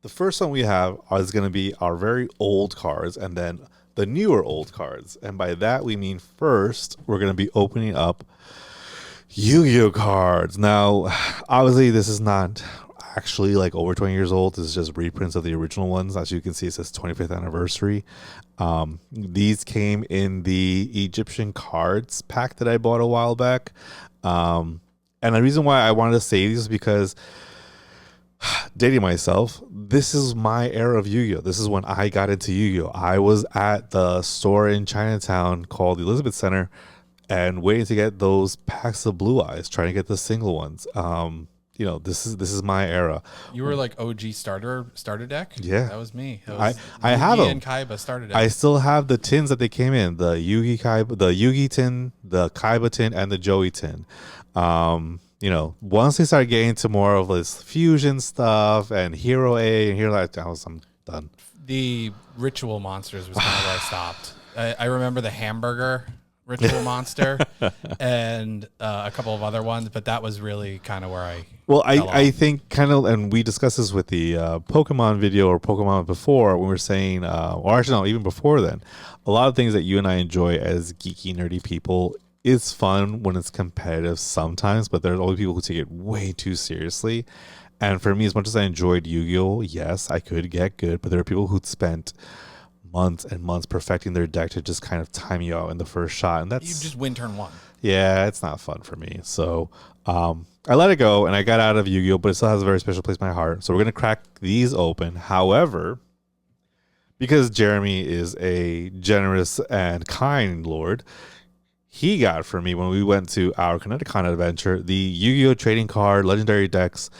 The first one we have is going to be our very old cards and then the newer old cards. And by that, we mean first, we're going to be opening up Yu-Gi-Oh cards. Now, obviously, this is not actually like over 20 years old. This is just reprints of the original ones. As you can see, it says 25th anniversary. These came in the Egyptian cards pack that I bought a while back. And the reason why I wanted to say these is because, dating myself, this is my era of Yu-Gi-Oh. This is when I got into Yu-Gi-Oh. I was at the store in Chinatown called the Elizabeth Center and waiting to get those packs of Blue Eyes, trying to get the single ones. This is my era. You were like OG starter deck? Yeah. That was me. That was I have them. and Kaiba starter deck. I still have the tins that they came in, the Yugi tin, the Kaiba tin, and the Joey tin. Once they started getting into more of this fusion stuff and Hero A and Hero I'm done. The ritual monsters was kind of where I stopped. I remember the hamburger ritual monster and a couple of other ones, but that was really kind of where I think kind of, and we discussed this with the Pokemon video or Pokemon before when we were saying, or actually no, even before then, a lot of things that you and I enjoy as geeky, nerdy people is fun when it's competitive sometimes, but there's always people who take it way too seriously. And for me, as much as I enjoyed Yu-Gi-Oh, yes, I could get good, but there are people who'd spent months and months perfecting their deck to just kind of time you out in the first shot, and that's you just win turn one. Yeah, it's not fun for me. So I let it go, and I got out of Yu-Gi-Oh, but it still has a very special place in my heart. So we're gonna crack these open. However, because Jeremy is a generous and kind lord, he got for me when we went to our Connecticut adventure the Yu-Gi-Oh trading card legendary decks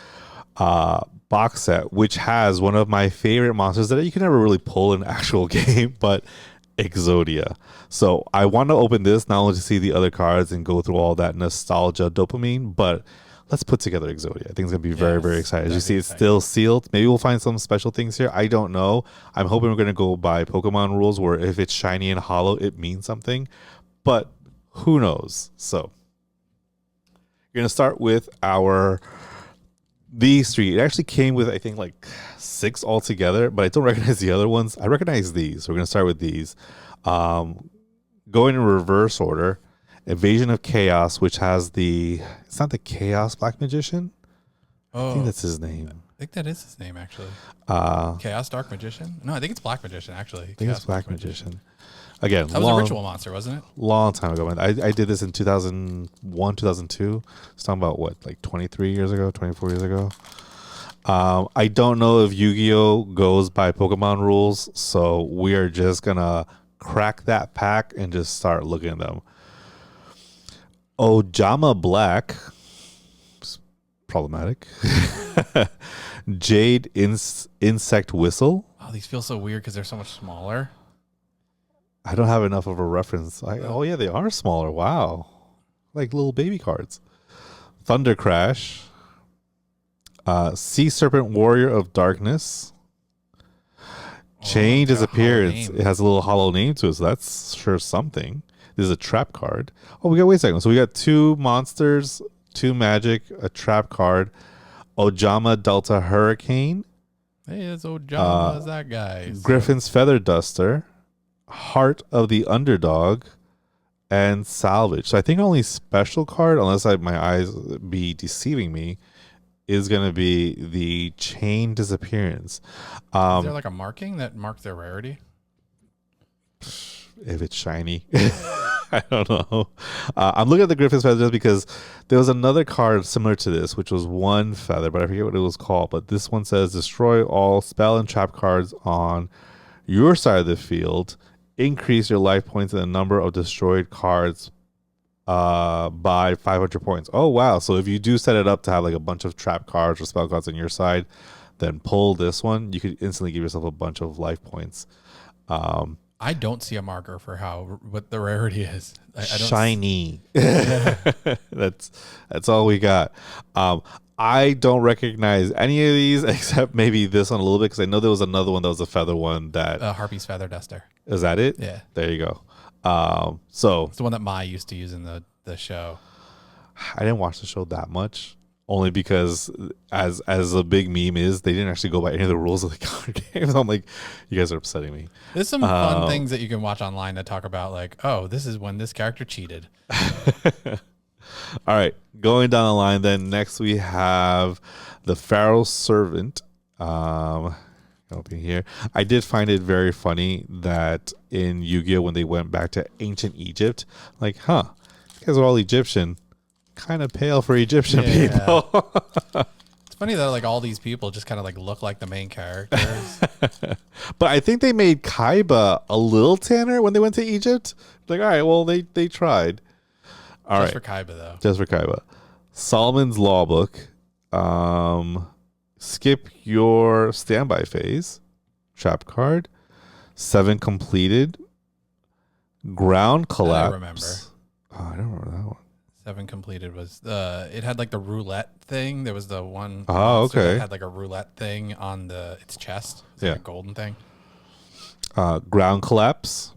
box set, which has one of my favorite monsters that you can never really pull in an actual game, but Exodia. So I want to open this not only to see the other cards and go through all that nostalgia dopamine, but let's put together Exodia. I think it's gonna be very, very exciting. As you see, it's still sealed. Maybe we'll find some special things here. I don't know. I'm hoping we're gonna go by Pokemon rules where if it's shiny and hollow, it means something, but who knows? So you're gonna start with these three. It actually came with, I think, like 6 altogether, but I don't recognize the other ones. I recognize these. So we're gonna start with these. Going in reverse order. Invasion of Chaos, which has it's not the Chaos Black Magician. I think that's his name. I think that is his name, actually. Chaos Dark Magician? No, I think it's Black Magician, actually. I think it's Black Magician. Again, that was a ritual monster, wasn't it? Long time ago. I did this in 2001, 2002. It's talking about what, like 23 years ago, 24 years ago. I don't know if Yu-Gi-Oh goes by Pokemon rules, so we are just gonna crack that pack and just start looking at them. Ojama Black, problematic. Jade Insect Whistle. Oh, these feel so weird because they're so much smaller. I don't have enough of a reference. Oh yeah, they are smaller. Wow, like little baby cards. Thunder Crash. Sea Serpent Warrior of Darkness. Chain Disappearance. It has a little hollow name to it, so that's sure something. This is a trap card. Oh, wait a second. So we got 2 monsters, 2 magic, a trap card. Ojama Delta Hurricane. Hey, that's Ojama. Is that guy? Griffin's Feather Duster. Heart of the Underdog. And Salvage. So I think only special card, unless my eyes be deceiving me, is going to be the Chain Disappearance. Is there like a marking that marks their rarity? If it's shiny. I don't know. I'm looking at the Griffin's Feather just because there was another card similar to this, which was 1 feather, but I forget what it was called. But this one says destroy all spell and trap cards on your side of the field. Increase your life points and the number of destroyed cards by 500 points. Oh, wow. So if you do set it up to have like a bunch of trap cards or spell cards on your side, then pull this one. You could instantly give yourself a bunch of life points. I don't see a marker for what the rarity is. I don't shiny. That's all we got. I don't recognize any of these except maybe this one a little bit because I know there was another one that was a feather one that Harpy's Feather Duster. Is that it? Yeah. There you go. So it's the one that Mai used to use in the show. I didn't watch the show that much. only because as a big meme is, they didn't actually go by any of the rules of the card games. I'm like, you guys are upsetting me. There's some fun things that you can watch online that talk about like, oh, this is when this character cheated. All right, going down the line. Then next we have the Pharaoh servant. Open here. I did find it very funny that in Yu-Gi-Oh, when they went back to ancient Egypt, like, you guys are all Egyptian, kind of pale for Egyptian people. It's funny that like all these people just kind of like look like the main characters. But I think they made Kaiba a little tanner when they went to Egypt. Like, all right, well, they tried. Just for Kaiba, though. Just for Kaiba. Solomon's Law Book. Skip your standby phase. Trap card. 7 completed. Ground collapse. I remember. Oh, I don't remember that one. 7 completed was it had like the roulette thing. There was the one. Oh, okay. That had like a roulette thing on its chest. It's like a golden thing. Ground collapse.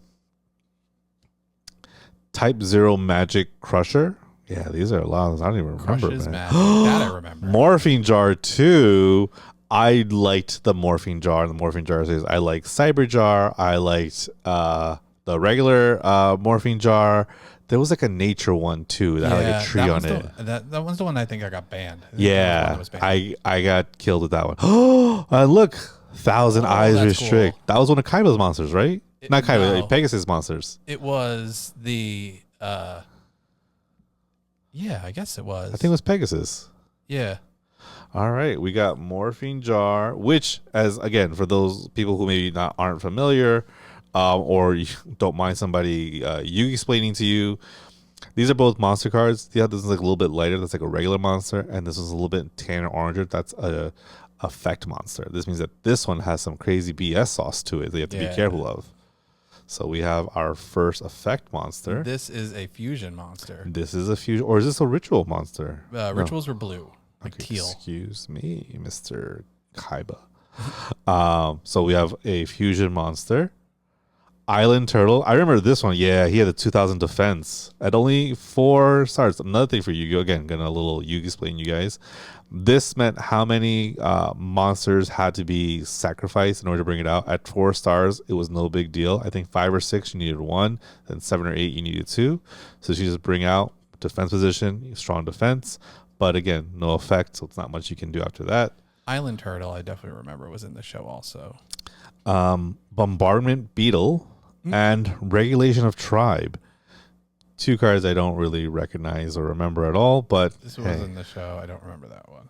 Type 0 magic crusher. Yeah, these are a lot. I don't even remember. Crushes magic. That I remember. Morphine jar 2. I liked the morphine jar. The morphine jar says I like cyber jar. I liked the regular morphine jar. There was like a nature one too that had like a tree on it. That one's the one I think I got banned. I got killed with that one. Oh, look, Thousand Eyes Restrict. Cool. That was one of Kaiba's monsters, right? Not Kaiba, Pegasus monsters. It was the yeah, I guess it was. I think it was Pegasus. Yeah. All right, we got Morphine Jar, which, as again, for those people who maybe aren't familiar, or you don't mind somebody you explaining to you, these are both monster cards. Yeah, this is like a little bit lighter. That's like a regular monster, and this one's a little bit tanner oranger. That's a effect monster. This means that this one has some crazy BS sauce to it that you have to be careful of. So we have our first effect monster. This is a fusion monster. This is a fusion, or is this a ritual monster? Rituals were blue, like okay, teal. Excuse me, Mr. Kaiba. So we have a fusion monster. Island Turtle. I remember this one. Yeah, he had a 2000 defense at only 4 stars. Another thing for Yu-Gi-Oh! Again, gonna a little Yu-Gi explain you guys. This meant how many monsters had to be sacrificed in order to bring it out. At 4 stars, it was no big deal. I think 5 or 6, you needed 1. Then 7 or 8, you needed 2. So she just bring out defense position, strong defense. But again, no effect, so it's not much you can do after that. Island Turtle, I definitely remember, was in the show also. Bombardment Beetle and Regulation of Tribe. 2 cards I don't really recognize or remember at all, but this was in the show. I don't remember that one.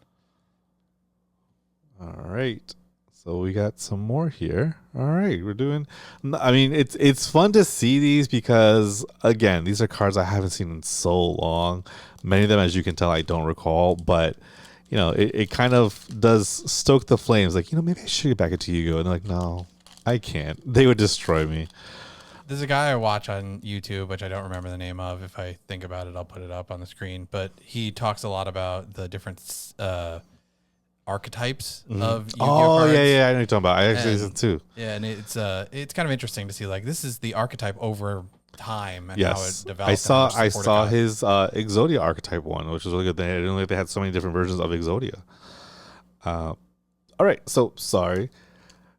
All right. So we got some more here. All right, we're doing. I mean, it's fun to see these because again, these are cards I haven't seen in so long. Many of them, as you can tell, I don't recall, but you know, it kind of does stoke the flames. Like, you know, maybe I should get back into Yu-Gi-Oh! And they're like, no, I can't. They would destroy me. There's a guy I watch on YouTube, which I don't remember the name of. If I think about it, I'll put it up on the screen. But he talks a lot about the different archetypes of Yu-Gi-Oh! Cards. Yeah, I know what you're talking about. I actually did it too. Yeah, and it's kind of interesting to see, like, this is the archetype over time and how it develops. I saw his Exodia archetype one, which was really good. I didn't know they had so many different versions of Exodia. All right, so sorry.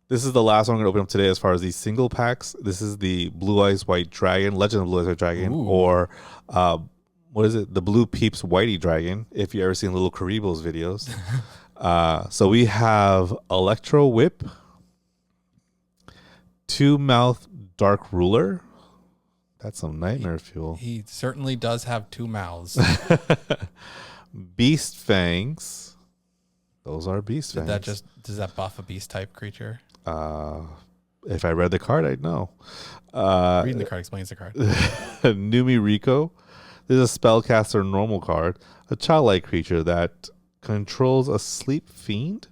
This is the last one I'm going to open up today as far as these single packs. This is the Blue Eyes White Dragon, Legend of Blue Eyes White Dragon, or what is it? The Blue Peeps Whitey Dragon, if you ever seen Little Karibo's videos. So we have Electro Whip, Two Mouth Dark Ruler. That's some nightmare fuel. He certainly does have 2 mouths. Beast Fangs. Those are Beast Fangs. Does that buff a beast type creature? If I read the card, I'd know. Reading the card explains the card. Numi Rico. This is a spellcaster normal card. A childlike creature that controls a sleep fiend.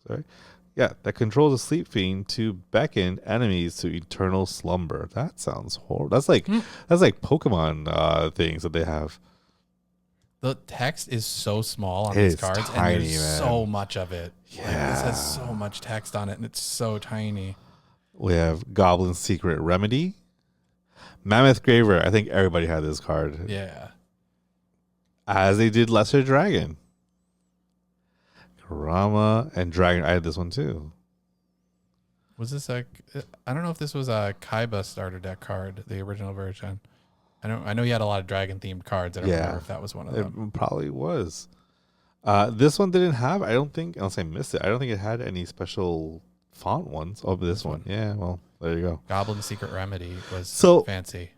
Sorry. Yeah, that controls a sleep fiend to beckon enemies to eternal slumber. That sounds horrible. That's like Pokemon things that they have. The text is so small on these cards, tiny, and there's so much of it. Yeah. Like, this has so much text on it, and it's so tiny. We have Goblin Secret Remedy. Mammoth Graver. I think everybody had this card. Yeah. As they did Lesser Dragon. Kurama and Dragon. I had this one too. Was this I don't know if this was a Kaiba starter deck card, the original version. I know you had a lot of dragon themed cards. I don't remember if that was one of them. It probably was. This one didn't have. I don't think, unless I missed it. I don't think it had any special font ones. Oh, but this one. Yeah. Well, there you go. Goblin Secret Remedy was fancy.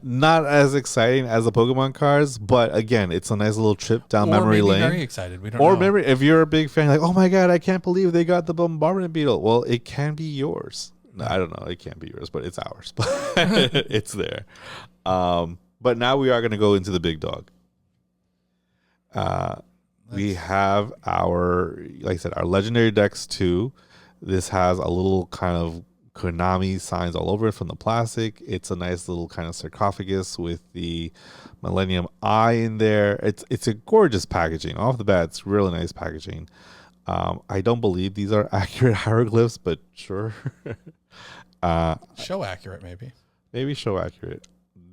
Not as exciting as the Pokemon cards, but again, it's a nice little trip down memory lane. Very excited. We don't know. Or maybe if you're a big fan, like, oh my god, I can't believe they got the Bombardment Beetle. Well, it can be yours. No, I don't know. It can't be yours, but it's ours. But it's there. But now we are going to go into the big dog. We have our, like I said, our legendary decks too. This has a little kind of Konami signs all over it from the plastic. It's a nice little kind of sarcophagus with the Millennium Eye in there. It's a gorgeous packaging. Off the bat, it's really nice packaging. I don't believe these are accurate hieroglyphs, but sure. Show accurate, maybe. Maybe show accurate.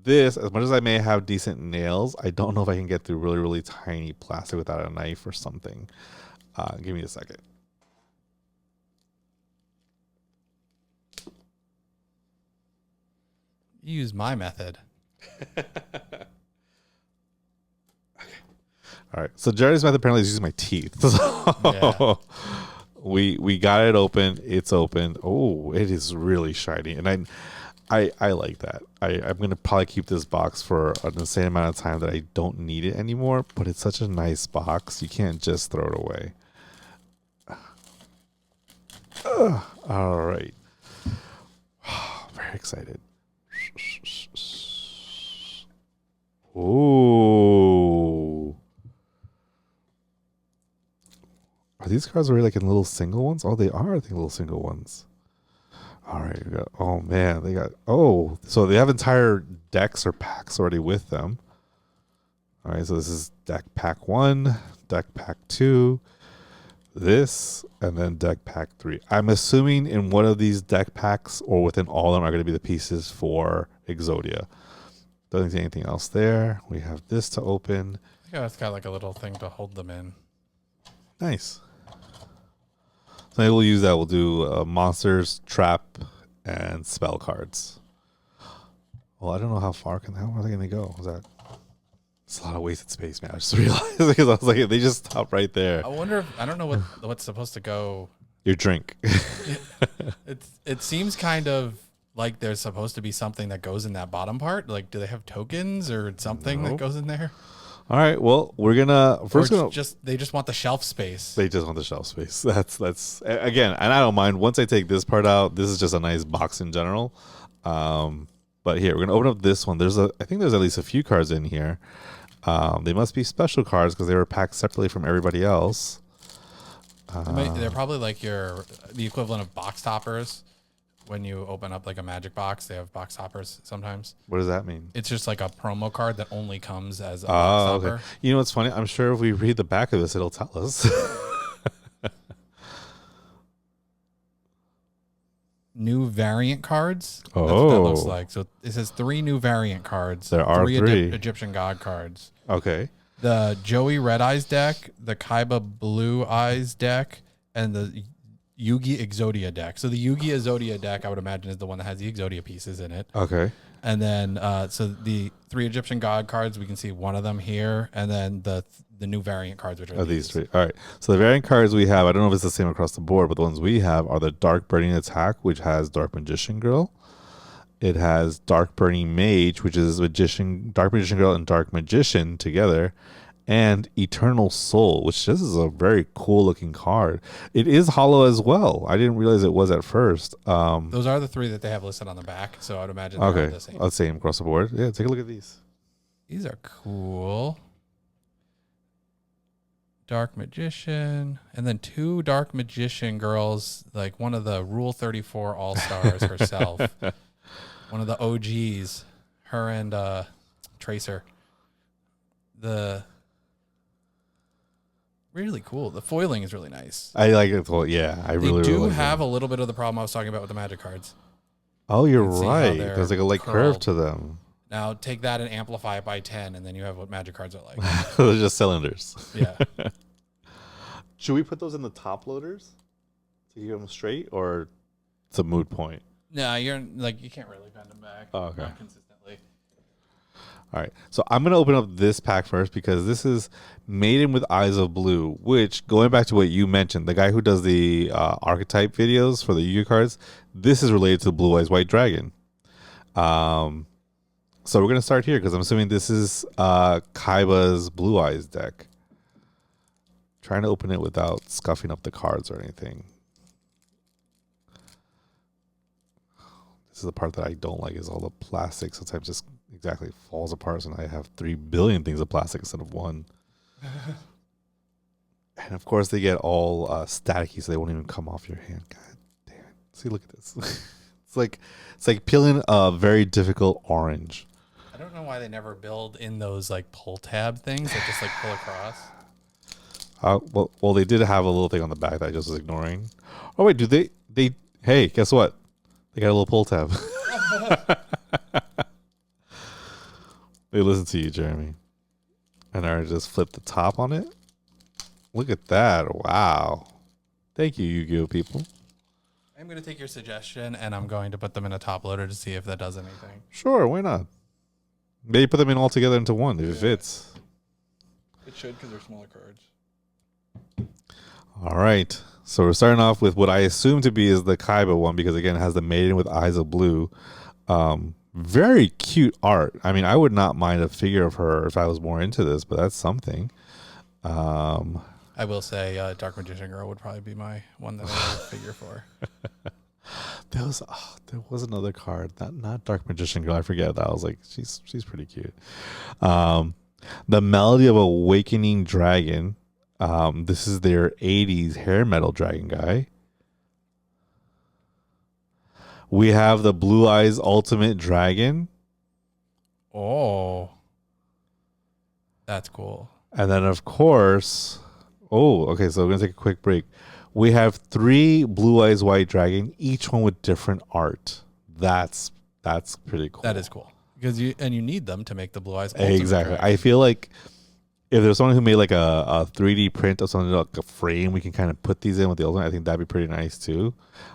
This, as much as I may have decent nails, I don't know if I can get through really, really tiny plastic without a knife or something. Give me a second. Use my method. Okay. All right. So Jerry's method apparently is using my teeth. So we got it open. It's open. Oh, it is really shiny, and I like that. I'm gonna probably keep this box for an insane amount of time that I don't need it anymore. But it's such a nice box. You can't just throw it away. All right. Very excited. Oh. Are these cards already like in little single ones? Oh, they are, I think, little single ones. All right. We got, oh, man. They got, oh. So they have entire decks or packs already with them. All right. So this is deck pack 1, deck pack 2, this, and then deck pack 3. I'm assuming in one of these deck packs or within all of them are going to be the pieces for Exodia. Don't see anything else there. We have this to open. Yeah, it's got like a little thing to hold them in. Nice. So maybe we'll use that. We'll do monsters, trap, and spell cards. Well, I don't know how are they going to go? It's a lot of wasted space, man. I just realized because I was like, they just stop right there. I wonder if, I don't know what's supposed to go. Your drink. It seems kind of like there's supposed to be something that goes in that bottom part. Like, do they have tokens or something that goes in there? All right. Well, we're gonna they just want the shelf space. They just want the shelf space. That's again, and I don't mind once I take this part out. This is just a nice box in general. But here we're gonna open up this one. I think there's at least a few cards in here. They must be special cards because they were packed separately from everybody else. They're probably like the equivalent of box toppers. When you open up like a magic box, they have box toppers sometimes. What does that mean? It's just like a promo card that only comes as a box topper. Okay. You know what's funny? I'm sure if we read the back of this, it'll tell us. New variant cards. That's what that looks like. So it says 3 new variant cards. There are 3 Egyptian god cards. Okay. The Joey Red Eyes deck, the Kaiba Blue Eyes deck, and the Yugi Exodia deck. So the Yugi Exodia deck, I would imagine, is the one that has the Exodia pieces in it. Okay. And then, so the 3 Egyptian god cards, we can see one of them here, and then the new variant cards, which are these 3. All right. So the variant cards we have, I don't know if it's the same across the board, but the ones we have are the Dark Burning Attack, which has Dark Magician Girl. It has Dark Burning Mage, which is Dark Magician Girl and Dark Magician together. And Eternal Soul, which this is a very cool looking card. It is hollow as well. I didn't realize it was at first. Those are the 3 that they have listed on the back, so I would imagine they're the same. Same across the board. Yeah, take a look at these. These are cool. Dark Magician, and then 2 Dark Magician girls, like one of the Rule 34 All-Stars herself. One of the OGs, her and Tracer. Really cool. The foiling is really nice. I like it. Well, yeah, I really do like have it. A little bit of the problem I was talking about with the magic cards. Oh, you're right. There's like a light curve to them. Now take that and amplify it by 10, and then you have what magic cards are like. They're just cylinders. Yeah. Should we put those in the top loaders to keep them straight, or it's a moot point? No, you can't really bend them back. Oh, okay. Not consistently. All right. So I'm going to open up this pack first because this is Maiden with Eyes of Blue, which, going back to what you mentioned, the guy who does the archetype videos for the Yu-Gi-Oh cards, this is related to Blue Eyes White Dragon. So we're going to start here because I'm assuming this is Kaiba's Blue Eyes deck. Trying to open it without scuffing up the cards or anything. This is the part that I don't like, is all the plastic. Sometimes just exactly falls apart, and I have 3 billion things of plastic instead of one. And of course, they get all staticky, so they won't even come off your hand. God damn it! See, look at this. it's like peeling a very difficult orange. I don't know why they never build in those like pull tab things that just like pull across. Well, they did have a little thing on the back that I just was ignoring. Oh wait, do they? Hey, guess what? They got a little pull tab. They listen to you, Jeremy. And I just flip the top on it. Look at that. Wow. Thank you, Yu-Gi-Oh people. I'm going to take your suggestion, and I'm going to put them in a top loader to see if that does anything. Sure, why not? Maybe put them in all together into one if it fits. It should, because they're smaller cards. All right. So we're starting off with what I assume to be is the Kaiba one, because again, it has the Maiden with Eyes of Blue. Very cute art. I mean, I would not mind a figure of her if I was more into this, but that's something. I will say Dark Magician Girl would probably be my one that I would figure for. There was another card, not Dark Magician Girl. I forget that. I was like, she's pretty cute. The Melody of Awakening Dragon. This is their 80s hair metal dragon guy. We have the Blue Eyes Ultimate Dragon. Oh. That's cool. And then, of course, okay, so we're going to take a quick break. We have 3 Blue Eyes White Dragon, each one with different art. That's pretty cool. That is cool. Because you need them to make the Blue Eyes Ultimate exactly. Dragon. I feel like if there's someone who made like a 3D print of something like a frame, we can kind of put these in with the Ultimate. I think that'd be pretty nice too.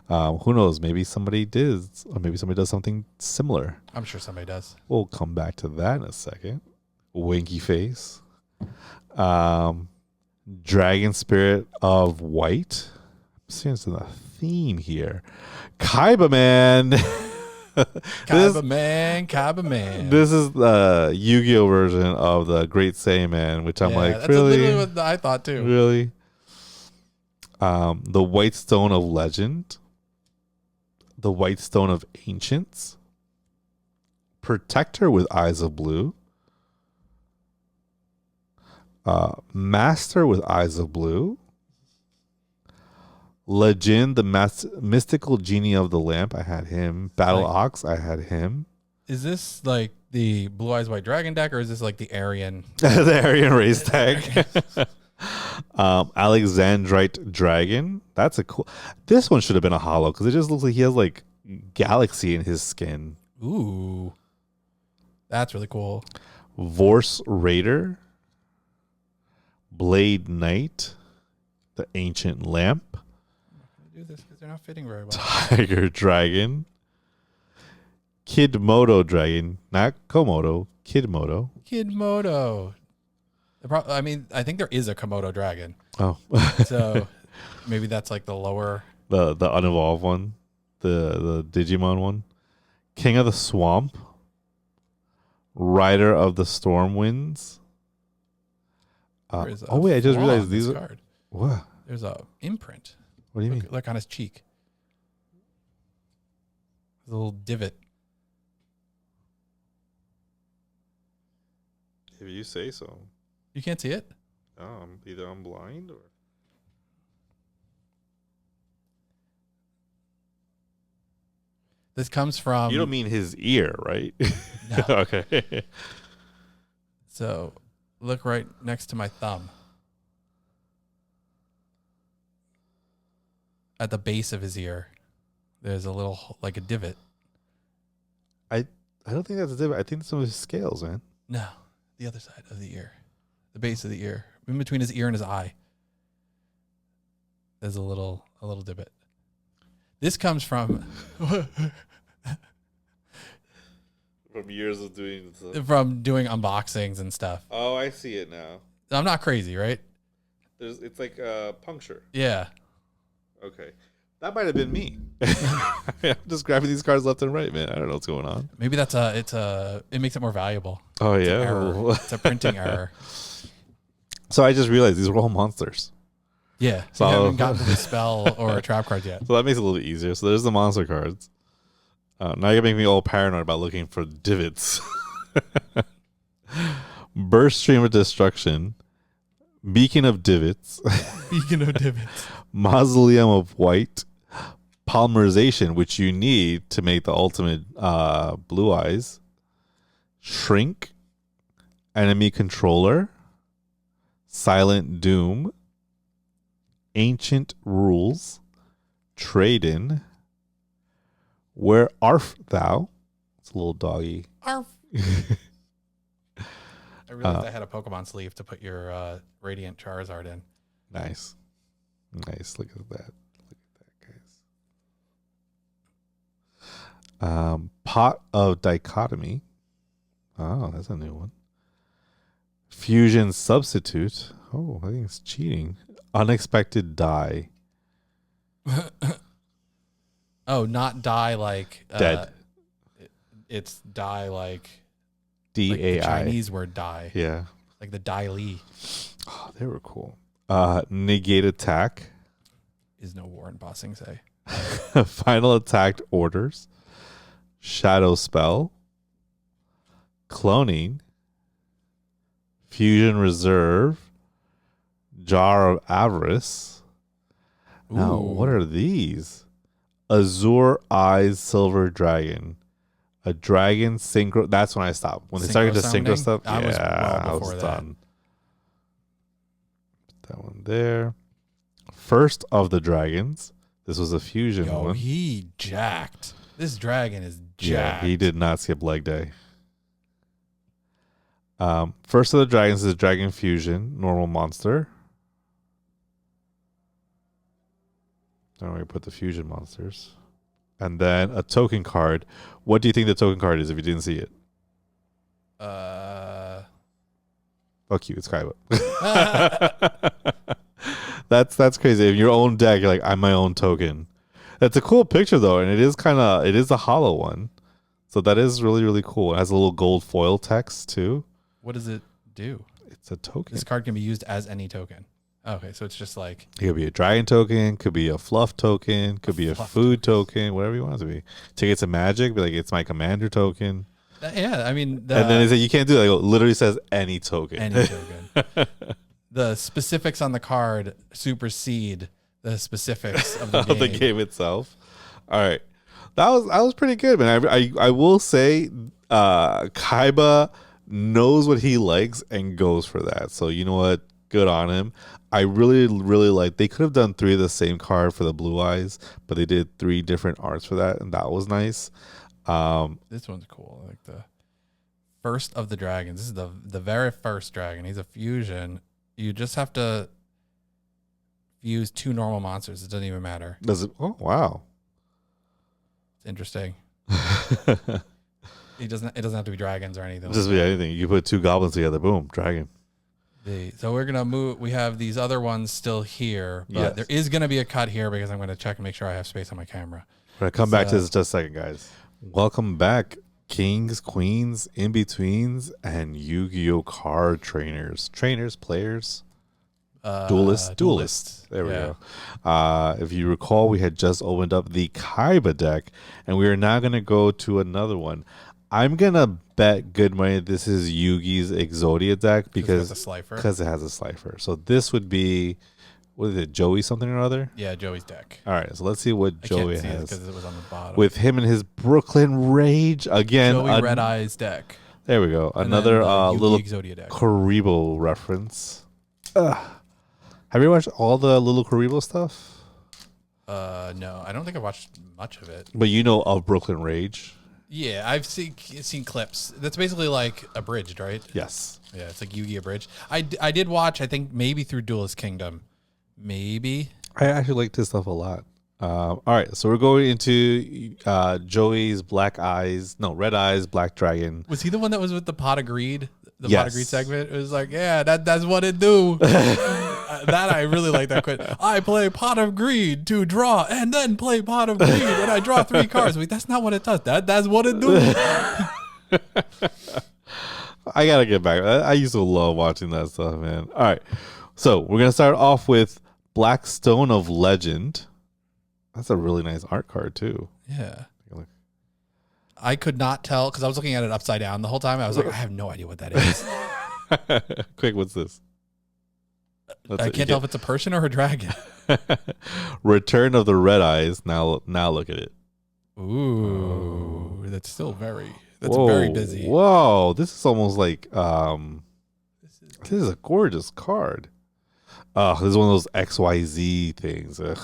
Who knows? Maybe somebody did, or maybe somebody does something similar. I'm sure somebody does. We'll come back to that in a second. Winky face. Dragon Spirit of White. I'm seeing a theme here. Kaiba Man. Kaiba Man. This is the Yu-Gi-Oh version of the Great Saiyaman, which I'm like, that's really? literally what I thought too. Really? The White Stone of Legend. The White Stone of Ancients. Protector with Eyes of Blue. Master with Eyes of Blue. Legend, the mystical genie of the lamp. I had him. Battle Ox. I had him. Is this like the Blue Eyes White Dragon deck, or is this like the Aryan? The Aryan race deck. Alexandrite Dragon. That's a cool. This one should have been a holo because it just looks like he has like galaxy in his skin. Ooh, that's really cool. Vorse Raider. Blade Knight. The Ancient Lamp. Do this because they're not fitting very well. Tiger Dragon. Kidmodo Dragon, not Komodo. Kidmodo. I think there is a Komodo dragon. Oh, so maybe that's like the lower, the unevolved one, the Digimon one. King of the Swamp. Rider of the Storm Winds. Oh wait, I just realized these are what? There's a imprint. What do you mean? Look on his cheek. There's a little divot. If you say so. You can't see it? Either I'm blind or. This comes from. You don't mean his ear, right? No. Okay. So look right next to my thumb. At the base of his ear, there's a little, like a divot. I don't think that's a divot. I think that's some of his scales, man. No, the other side of the ear. The base of the ear. In between his ear and his eye. There's a little divot. This comes from years of doing stuff. From doing unboxings and stuff. Oh, I see it now. I'm not crazy, right? It's like a puncture. Yeah. Okay. That might have been me. I'm just grabbing these cards left and right, man. I don't know what's going on. Maybe it makes it more valuable. Oh, It's yeah. an error. It's a printing error. So I just realized these were all monsters. Yeah. So you haven't gotten to the spell or trap cards yet. So that makes it a little bit easier. So there's the monster cards. Now you're making me all paranoid about looking for divots. Burst Stream of Destruction. Beacon of Divots. Beacon of Divots. Mausoleum of White. Polymerization, which you need to make the ultimate blue eyes. Shrink. Enemy Controller. Silent Doom. Ancient Rules. Trade-in. Where art thou? It's a little doggy. Arf. I realized I had a Pokemon sleeve to put your Radiant Charizard in. Nice. Look at that. Guys. Pot of Dichotomy. Oh, that's a new one. Fusion Substitute. Oh, I think it's cheating. Unexpected Die. Oh, not die like Dead. It's die like DAI. like the Chinese word die. Yeah. Like the Dai Li. Oh, they were cool. Negate Attack. Is no war in Bossing Say. Final Attack Orders. Shadow Spell. Cloning. Fusion Reserve. Jar of Avarice. Now, what are these? Azure Eyes Silver Dragon. A dragon synchro. That's when I stopped. When they started to synchro stuff, I was well before that. done. Put that one there. First of the Dragons. This was a fusion one. He jacked. This dragon is jacked. Yeah, he did not skip leg day. First of the Dragons is Dragon Fusion, normal monster. Then we put the fusion monsters. And then a token card. What do you think the token card is if you didn't see it? Fuck you, it's Kaiba. That's crazy. In your own deck, you're like, I'm my own token. That's a cool picture though, and it is a hollow one. So that is really, really cool. It has a little gold foil text too. What does it do? It's a token. This card can be used as any token. Okay, so it's just like it could be a dragon token, could be a fluff token, could be a food token, whatever you want it to be. Take it to Magic, be like, it's my commander token. Yeah, I mean, and then they say you can't do it. Like, it literally says any token. Any token. The specifics on the card supersede the specifics of the game. Of the game itself. All right, that was pretty good, man. I will say, Kaiba knows what he likes and goes for that. So you know what? Good on him. I really, really like. They could have done 3 of the same card for the blue eyes, but they did 3 different arts for that, and that was nice. This one's cool. I like the first of the dragons. This is the very first dragon. He's a fusion. You just have to fuse 2 normal monsters. It doesn't even matter. Does it? Oh wow, it's interesting. It doesn't have to be dragons or anything. Just be anything. You put 2 goblins together, boom, dragon. So we're gonna move. We have these other ones still here, but yes. There is gonna be a cut here because I'm gonna check and make sure I have space on my camera. We're gonna come back to this in just a second, guys. Welcome back, kings, queens, in-betweens, and Yu-Gi-Oh card players, duelists. There we go. If you recall, we had just opened up the Kaiba deck, and we are now going to go to another one. I'm going to bet good money this is Yugi's Exodia deck because it has a Slifer. So this would be, what is it, Joey something or other? Yeah, Joey's deck. All right, so let's see what Joey has. Because it was on the bottom. With him and his Brooklyn Rage. Again, Joey Red Eyes deck. There we go. Another little Exodia deck. Karibo reference. Have you watched all the little Karibo stuff? No, I don't think I watched much of it. But you know of Brooklyn Rage? Yeah, I've seen clips. That's basically like abridged, right? Yes. Yeah, it's like Yugi abridged. I did watch, I think maybe through Duelist Kingdom. Maybe. I actually liked his stuff a lot. All right, so we're going into Joey's Red Eyes Black Dragon. Was he the one that was with the pot of greed? The Yes. pot of greed segment? It was like, yeah, that's what it do. That I really like that quit. I play pot of greed to draw, and then play pot of greed, and I draw 3 cards. Wait, that's not what it does. That's what it do. I gotta get back. I used to love watching that stuff, man. All right, so we're gonna start off with Black Stone of Legend. That's a really nice art card too. Yeah. I could not tell because I was looking at it upside down the whole time. I was like, I have no idea what that is. Quick, what's this? I can't tell if it's a person or a dragon. Return of the Red Eyes. Now look at it. Ooh, that's still very busy. Whoa, this is almost like this is a gorgeous card. This is one of those XYZ things. Ugh.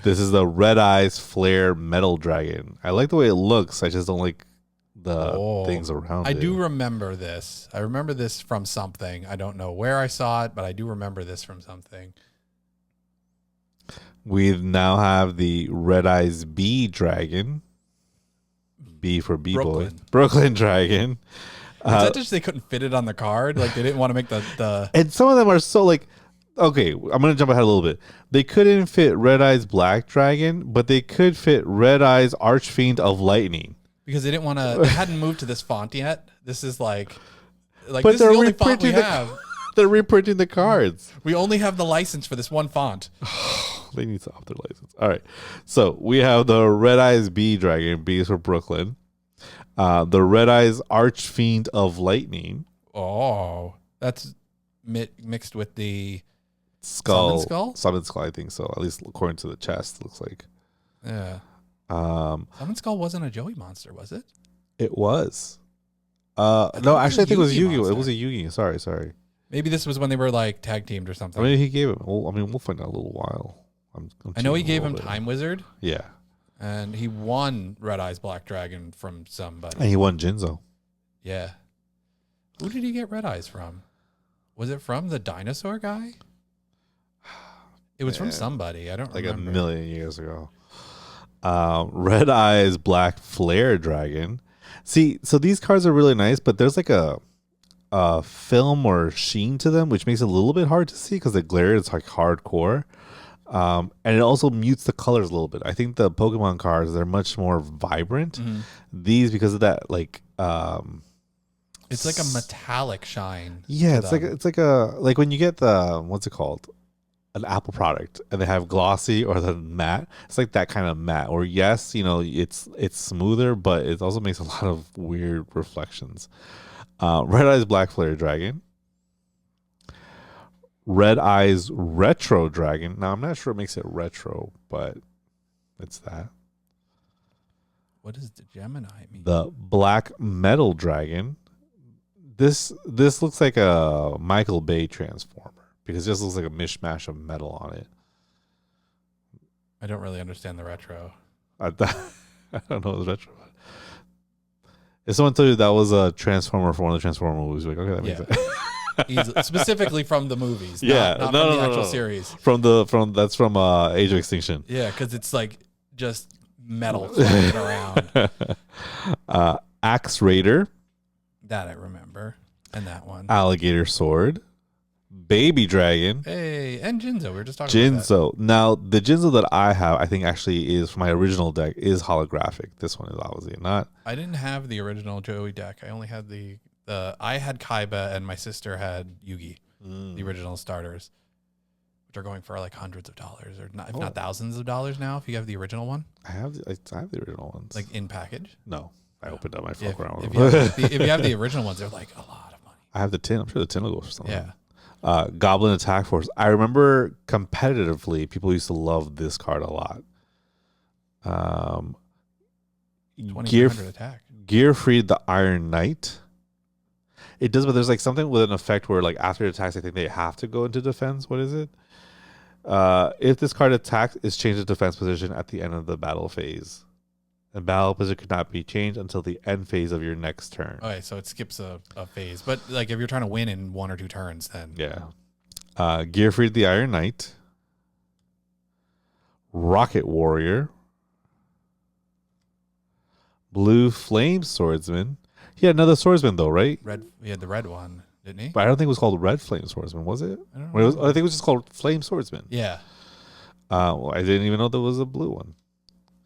This is the Red Eyes Flare Metal Dragon. I like the way it looks. I just don't like the things around it. I do remember this. I remember this from something. I don't know where I saw it, but I do remember this from something. We now have the Red Eyes B Dragon. B for B-Boy. Brooklyn Dragon. Is that just they couldn't fit it on the card? Like they didn't want to make the... And some of them are so like... Okay, I'm going to jump ahead a little bit. They couldn't fit Red Eyes Black Dragon, but they could fit Red Eyes Archfiend of Lightning. Because they didn't want to... They hadn't moved to this font yet. This is like but this is the only font we have. They're reprinting the cards. We only have the license for this one font. They need to up their license. All right. So we have the Red Eyes B Dragon. B is for Brooklyn. The Red Eyes Archfiend of Lightning. Oh, that's mixed with the... Skull. Summon Skull, I think so. At least according to the chest, looks like. Yeah. Summon Skull wasn't a Joey monster, was it? It was. No, actually, I think it was Yugi. Monster. It was a Yugi. Sorry. Maybe this was when they were like tag teamed or something. I mean, he gave him. Well, we'll find out in a little while. I know he gave him Time Wizard. Yeah. And he won Red Eyes Black Dragon from somebody. And he won Jinzo. Yeah. Who did he get Red Eyes from? Was it from the dinosaur guy? It was from somebody. I don't remember. Like a million years ago. Red Eyes Black Flare Dragon. See, so these cards are really nice, but there's like a film or sheen to them, which makes it a little bit hard to see because the glare is like hardcore. And it also mutes the colors a little bit. I think the Pokemon cards, they're much more vibrant. Mm-hmm. These, because of that, like... it's like a metallic shine. Yeah, it's like when you get the... What's it called? An Apple product and they have glossy or the matte. It's like that kind of matte. Or yes, it's smoother, but it also makes a lot of weird reflections. Red Eyes Black Flare Dragon. Red Eyes Retro Dragon. Now I'm not sure it makes it retro, but it's that. What does the Gemini mean? The Black Metal Dragon. This looks like a Michael Bay Transformer. Because it just looks like a mishmash of metal on it. I don't really understand the retro. I don't know what the retro was. If someone told you that was a Transformer for one of the Transformer movies, like, okay, that makes sense. Specifically from the movies. Yeah. Not from the actual series. That's from Age of Extinction. Yeah, because it's like just metal flying around. Axe Raider. That I remember. And that one. Alligator Sword. Baby Dragon. Hey, and Jinzo. We were just talking about Jinzo. Now, the Jinzo that I have, I think actually is from my original deck, is holographic. This one is obviously not. I didn't have the original Joey deck. I only had I had Kaiba and my sister had Yugi, the original starters, which are going for like hundreds of dollars, or not, if not thousands of dollars now. If you have the original one, I have the original ones. like in package. No, I opened up my fuck around. If you have the original ones, they're like a lot of money. I have the tin. I'm sure the tin will go for something. Yeah. Goblin Attack Force. I remember competitively, people used to love this card a lot. 2,200 attack. Gearfried the Iron Knight. It does, but there's like something with an effect where like after it attacks, I think they have to go into defense. What is it? If this card attacks, it's changed to defense position at the end of the battle phase. And battle position could not be changed until the end phase of your next turn. Okay, so it skips a phase. But like if you're trying to win in 1 or 2 turns, then yeah. Gearfried the Iron Knight. Rocket Warrior, Blue Flame Swordsman. He had another swordsman though, right? He had the red one, didn't he? But I don't think it was called Red Flame Swordsman, was it? I don't know. know. I think it was just called Flame Swordsman. Yeah. Well, I didn't even know there was a blue one.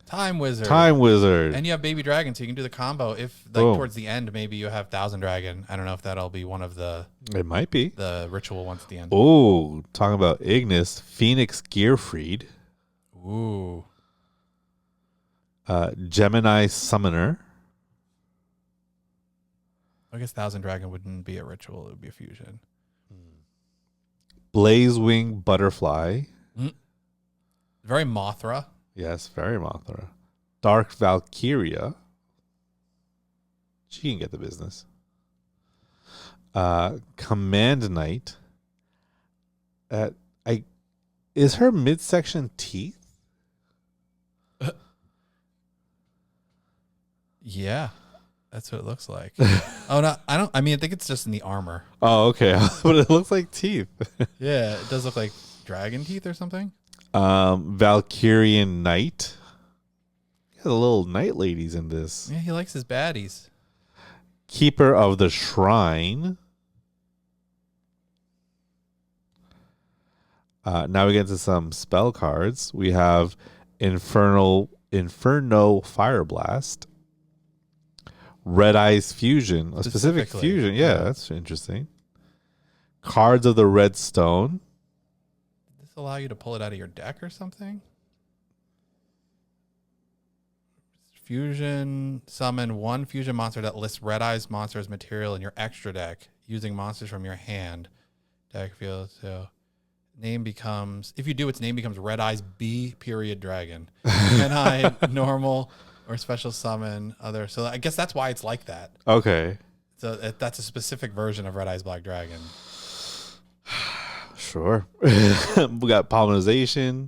Time Wizard. Time Wizard. And you have Baby Dragon, so you can do the combo. If towards the end, maybe you have Thousand Dragon. I don't know if that'll be one of the. It might be the ritual ones at the end. Oh, talking about Ignis, Phoenix Gearfried. Ooh. Gemini Summoner. I guess Thousand Dragon wouldn't be a ritual; it would be a fusion. Blazewing Butterfly. Very Mothra. Yes, very Mothra. Dark Valkyria. She can get the business. Command Knight. Is her midsection teeth? Yeah, that's what it looks like. Oh no, I mean, I think it's just in the armor. Oh, okay, but it looks like teeth. Yeah, it does look like dragon teeth or something. Valkyrian Knight. Got the little knight ladies in this. Yeah, he likes his baddies. Keeper of the Shrine. Now we get to some spell cards. We have Inferno Fire Blast. Red Eyes Fusion. A specific fusion. Yeah, that's interesting. Cards of the Red Stone. Does this allow you to pull it out of your deck or something? Fusion. Summon one fusion monster that lists Red Eyes monster as material in your extra deck using monsters from your hand. Deck field. So name becomes, if you do, its name becomes Red Eyes B period dragon. And I normal or special summon other. So I guess that's why it's like that. Okay. So that's a specific version of Red Eyes Black Dragon. Sure. We got Pollinization.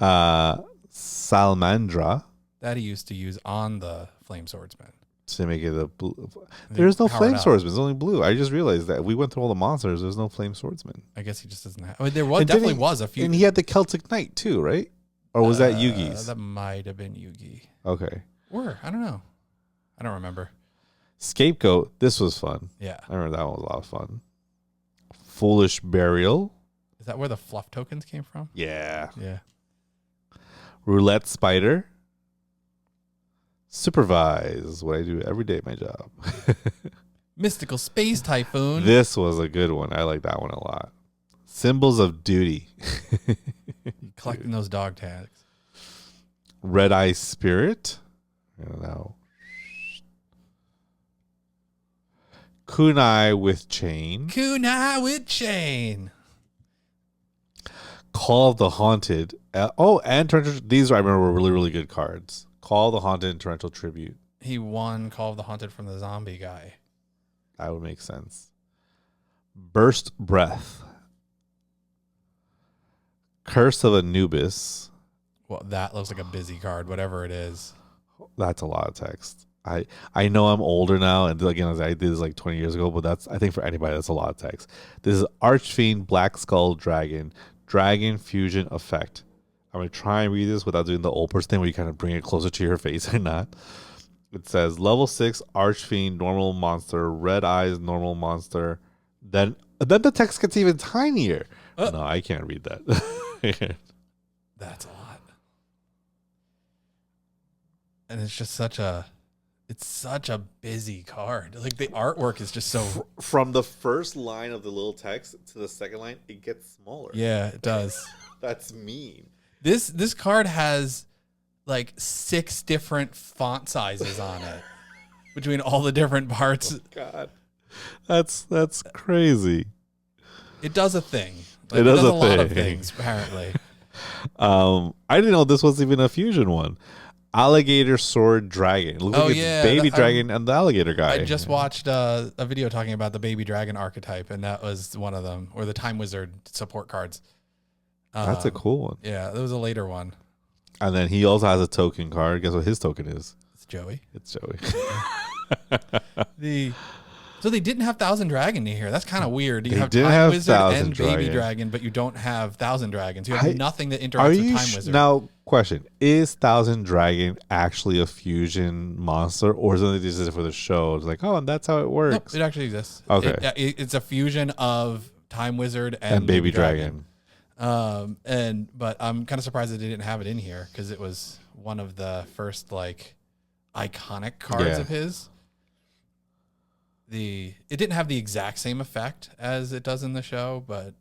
Salamandra. That he used to use on the Flame Swordsman. To make it a blue. There's no Flame Swordsman. It's only blue. I just realized that. We went through all the monsters. There's no Flame Swordsman. I guess he just doesn't have. I mean, there was definitely was a few. And he had the Celtic Knight too, right? Or was that Yugi's? That might have been Yugi. Okay. Or, I don't know. I don't remember. Scapegoat. This was fun. Yeah. I remember that one was a lot of fun. Foolish Burial. Is that where the fluff tokens came from? Yeah. Yeah. Roulette Spider. Supervise. What I do every day at my job. Mystical Space Typhoon. This was a good one. I like that one a lot. Symbols of Duty. Collecting those dog tags. Red Eye Spirit. I don't know. Kunai with Chain. Kunai with Chain. Call of the Haunted. And Torrential. These I remember were really, really good cards. Call of the Haunted and Torrential Tribute. He won Call of the Haunted from the zombie guy. That would make sense. Burst Breath. Curse of Anubis. Well, that looks like a busy card, whatever it is. That's a lot of text. I know I'm older now, and again, I did this like 20 years ago, but that's, I think for anybody, that's a lot of text. This is Archfiend Black Skull Dragon Fusion Effect. I'm going to try and read this without doing the old person thing where you kind of bring it closer to your face and not. It says level 6 Archfiend normal monster, red eyes normal monster. Then the text gets even tinier. No, I can't read that. That's a lot. And it's just such a busy card. Like the artwork is just so from the first line of the little text to the second line, it gets smaller. Yeah, it does. That's mean. This card has like 6 different font sizes on it between all the different parts. Oh, God. That's crazy. It does a thing. Like, it does a lot of things, apparently. I didn't know this was even a fusion one. Alligator Sword Dragon. It looks like it's Baby Dragon and the alligator guy. I just watched a video talking about the Baby Dragon archetype, and that was one of them, or the Time Wizard support cards. That's a cool one. Yeah, that was a later one. And then he also has a token card. Guess what his token is? It's Joey. It's Joey. So they didn't have Thousand Dragon in here. That's kind of weird. You They have didn't Time have Wizard Thousand and Baby Dragon. Dragon, but you don't have Thousand Dragons. You have nothing that Are interacts you with Time Wizard. now? Question: is Thousand Dragon actually a fusion monster, or is it just for the show? It's like, oh, and that's how it works. Nope, it actually exists. Okay, it's a fusion of Time Wizard and Baby Dragon. But I'm kind of surprised that they didn't have it in here because it was one of the first like iconic cards of his. It didn't have the exact same effect as it does in the show, but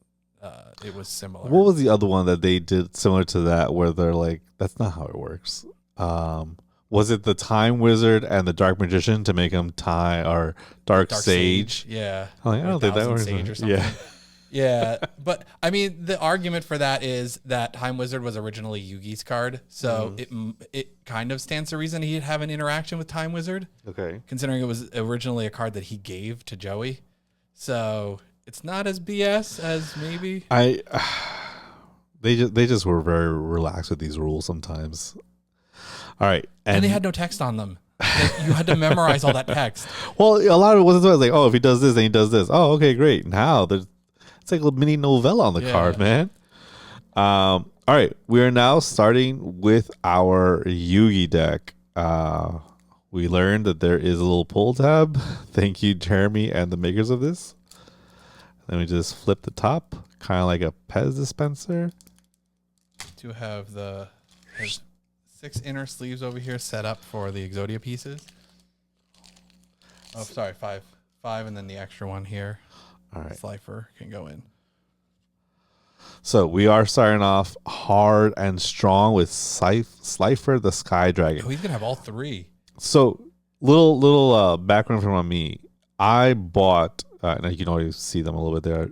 it was similar. What was the other one that they did similar to that where they're like, that's not how it works? Was it the Time Wizard and the Dark Magician to make him Dark Sage? Yeah. I don't think that works. Sage or something. Yeah. Yeah, but I mean, the argument for that is that Time Wizard was originally Yugi's card, so it kind of stands to reason he'd have an interaction with Time Wizard. Okay. Considering it was originally a card that he gave to Joey, so it's not as BS as maybe. They just were very relaxed with these rules sometimes. All right, and they had no text on them. You had to memorize all that text. Well, a lot of it wasn't like, oh, if he does this, then he does this. Oh, okay, great. Now it's like a mini novella on the card, man. All right, we are now starting with our Yugi deck. We learned that there is a little pull tab. Thank you, Jeremy, and the makers of this. Then we just flip the top, kind of like a Pez dispenser. To have the 6 inner sleeves over here set up for the Exodia pieces. Oh, sorry, 5, and then the extra one here. All right. Slifer can go in. So we are starting off hard and strong with Slifer the Sky Dragon. Oh, he's gonna have all 3. So little background from me. I bought, and you can always see them a little bit there.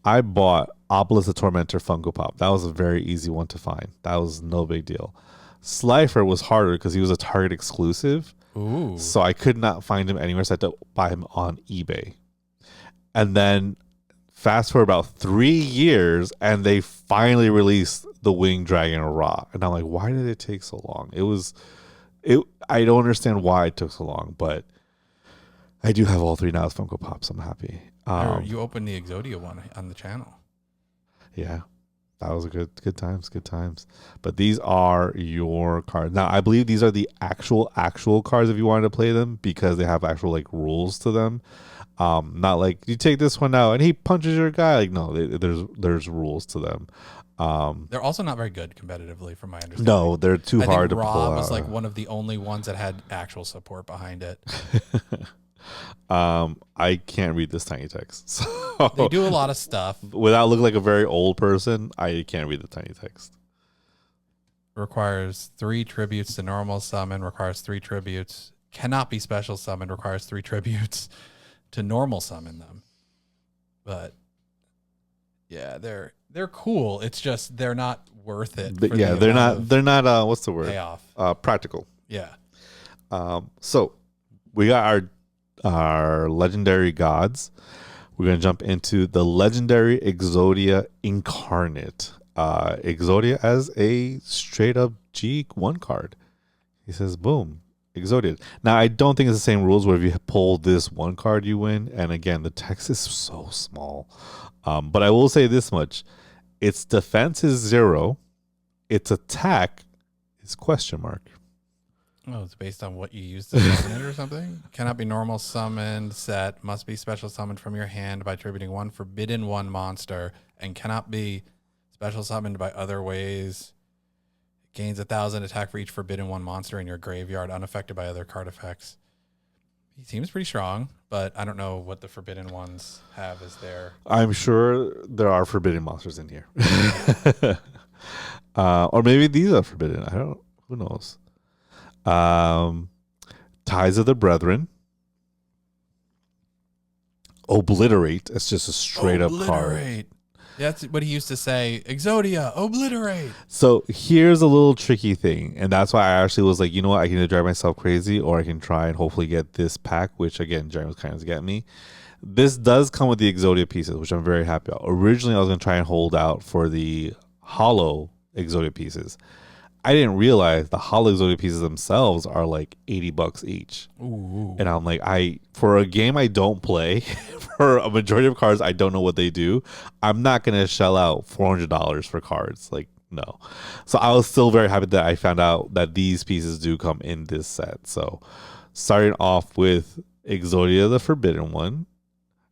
I bought Obelisk the Tormentor Funko Pop. That was a very easy one to find. That was no big deal. Slifer was harder because he was a Target exclusive. Ooh. So I could not find him anywhere, so I had to buy him on eBay. And then fast forward about 3 years, and they finally released the Winged Dragon Raw. And I'm like, why did it take so long? I don't understand why it took so long, but I do have all 3 now as Funko Pops. I'm happy. You opened the Exodia one on the channel. Yeah, that was a good times. But these are your cards. Now, I believe these are the actual cards if you wanted to play them because they have actual like rules to them. Not like you take this one out and he punches your guy. Like no, there's rules to them. They're also not very good competitively, from my understanding. No, they're too hard to pull out. Raw was like one of the only ones that had actual support behind it. I can't read this tiny text. So they do a lot of stuff. Without looking like a very old person, I can't read the tiny text. Requires 3 tributes to normal summon, requires 3 tributes. Cannot be special summon, requires 3 tributes to normal summon them. But yeah, they're cool. It's just they're not worth it. Yeah, they're not what's the word? Payoff. Practical. Yeah. So we got our legendary gods. We're gonna jump into the legendary Exodia Incarnate. Exodia as a straight up G1 card. He says, boom, Exodia. Now, I don't think it's the same rules where if you pull this one card, you win. And again, the text is so small. But I will say this much. Its defense is 0. Its attack is question mark. Oh, it's based on what you use to summon it or something? Cannot be normal summoned set. Must be special summoned from your hand by attributing 1 forbidden 1 monster. And cannot be special summoned by other ways. Gains 1,000 attack for each forbidden 1 monster in your graveyard, unaffected by other card effects. He seems pretty strong, but I don't know what the forbidden ones have as their... I'm sure there are forbidden monsters in here. Or maybe these are forbidden. I don't... Who knows? Ties of the Brethren. Obliterate. It's just a straight up card. That's what he used to say. Exodia, obliterate. So here's a little tricky thing. And that's why I actually was like, you know what? I can either drive myself crazy or I can try and hopefully get this pack, which again, Jeremy was kind of getting me. This does come with the Exodia pieces, which I'm very happy about. Originally, I was going to try and hold out for the hollow Exodia pieces. I didn't realize the Hollow Exodia pieces themselves are like $80 each. Ooh. And I'm like, for a game I don't play, for a majority of cards I don't know what they do, I'm not gonna shell out $400 for cards. Like, no. So I was still very happy that I found out that these pieces do come in this set. So starting off with Exodia the Forbidden One.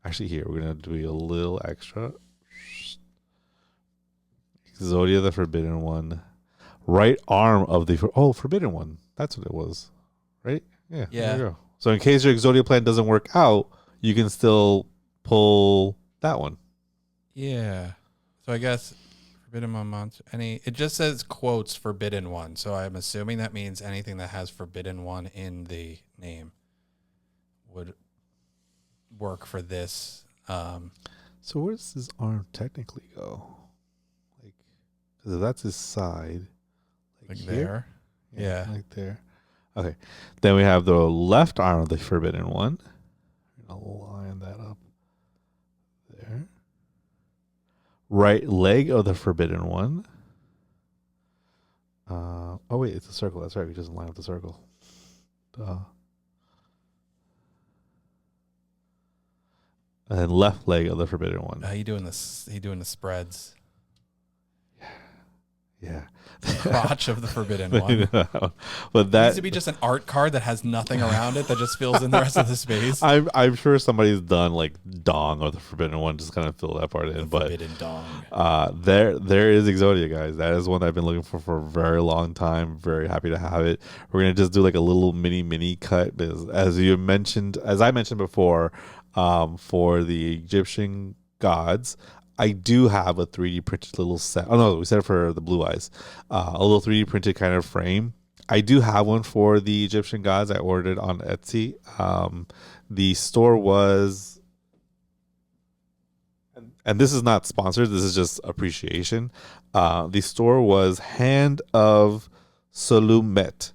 Actually, here we're gonna do a little extra. Exodia the Forbidden One. Right arm of the Forbidden One. That's what it was, right? Yeah. There you go. So in case your Exodia plan doesn't work out, you can still pull that one. Yeah. So I guess Forbidden One monster. It just says quotes Forbidden One. So I'm assuming that means anything that has Forbidden One in the name would work for this. So where does his arm technically go? Like, because if that's his side. Like there? Yeah. Like there. Okay. Then we have the left arm of the Forbidden One. I'll line that up there. Right leg of the Forbidden One. Oh, wait. It's a circle. That's right. We just line up the circle. Duh. And then left leg of the Forbidden One. He doing this? He doing the spreads. Yeah. Crotch of the Forbidden One. But that needs to be just an art card that has nothing around it that just fills in the rest of the space. I'm sure somebody's done like dong of the Forbidden One, just kind of fill that part in. But Forbidden dong. There is Exodia, guys. That is one I've been looking for a very long time. Very happy to have it. We're gonna just do like a little mini cut, as I mentioned before, for the Egyptian gods. I do have a 3D printed little set. Oh no, we said it for the Blue Eyes. A little 3D printed kind of frame. I do have one for the Egyptian gods. I ordered on Etsy. The store was, and this is not sponsored. This is just appreciation. The store was Hand of Solumet.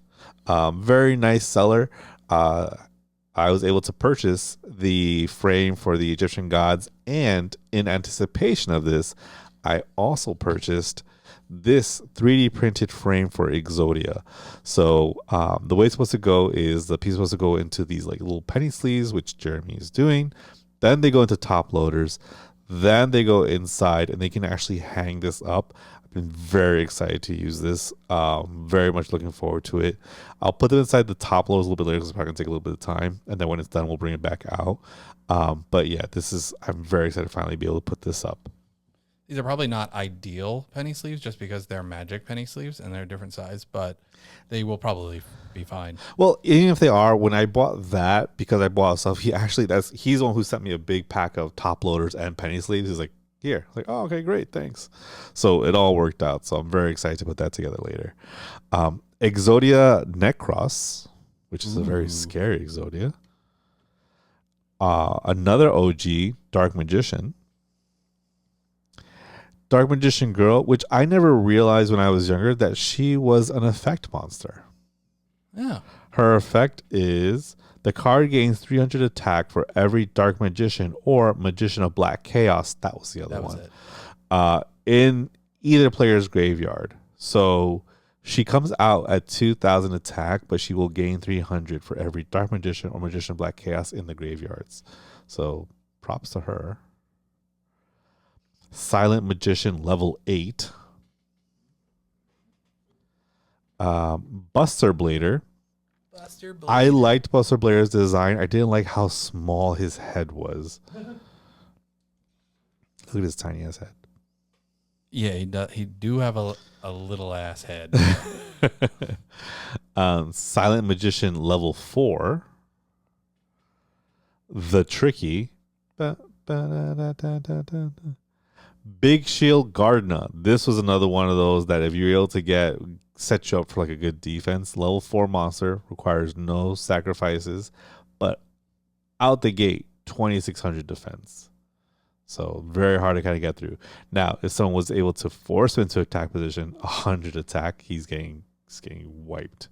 Very nice seller. I was able to purchase the frame for the Egyptian gods, and in anticipation of this, I also purchased this 3D printed frame for Exodia. So the way it's supposed to go is the piece is supposed to go into these like little penny sleeves, which Jeremy is doing. Then they go into top loaders. Then they go inside, and they can actually hang this up. I've been very excited to use this. Very much looking forward to it. I'll put them inside the top loaders a little bit later because it's probably going to take a little bit of time. And then when it's done, we'll bring it back out. But yeah, I'm very excited to finally be able to put this up. These are probably not ideal penny sleeves just because they're magic penny sleeves and they're a different size, but they will probably be fine. Well, even if they are, when I bought that, because I bought stuff, he's the one who sent me a big pack of top loaders and penny sleeves. He's like, here. Like, oh, okay, great, thanks. So it all worked out. So I'm very excited to put that together later. Exodia Necros, which is a very scary Exodia. Another OG, Dark Magician. Dark Magician Girl, which I never realized when I was younger that she was an effect monster. Yeah. Her effect is the card gains 300 attack for every Dark Magician or Magician of Black Chaos. That was the other one. In either player's graveyard. So she comes out at 2,000 attack, but she will gain 300 for every Dark Magician or Magician of Black Chaos in the graveyards. So props to her. Silent Magician level 8. Buster Blader. I liked Buster Blader's design. I didn't like how small his head was. Look at his tiny ass head. Yeah, he do have a little ass head. Silent Magician level 4. The Tricky. Big Shield Gardener. This was another one of those that if you're able to set you up for like a good defense. Level 4 monster, requires no sacrifices, but out the gate 2,600 defense. So very hard to kind of get through. Now, if someone was able to force him into attack position, 100 attack, he's getting wiped.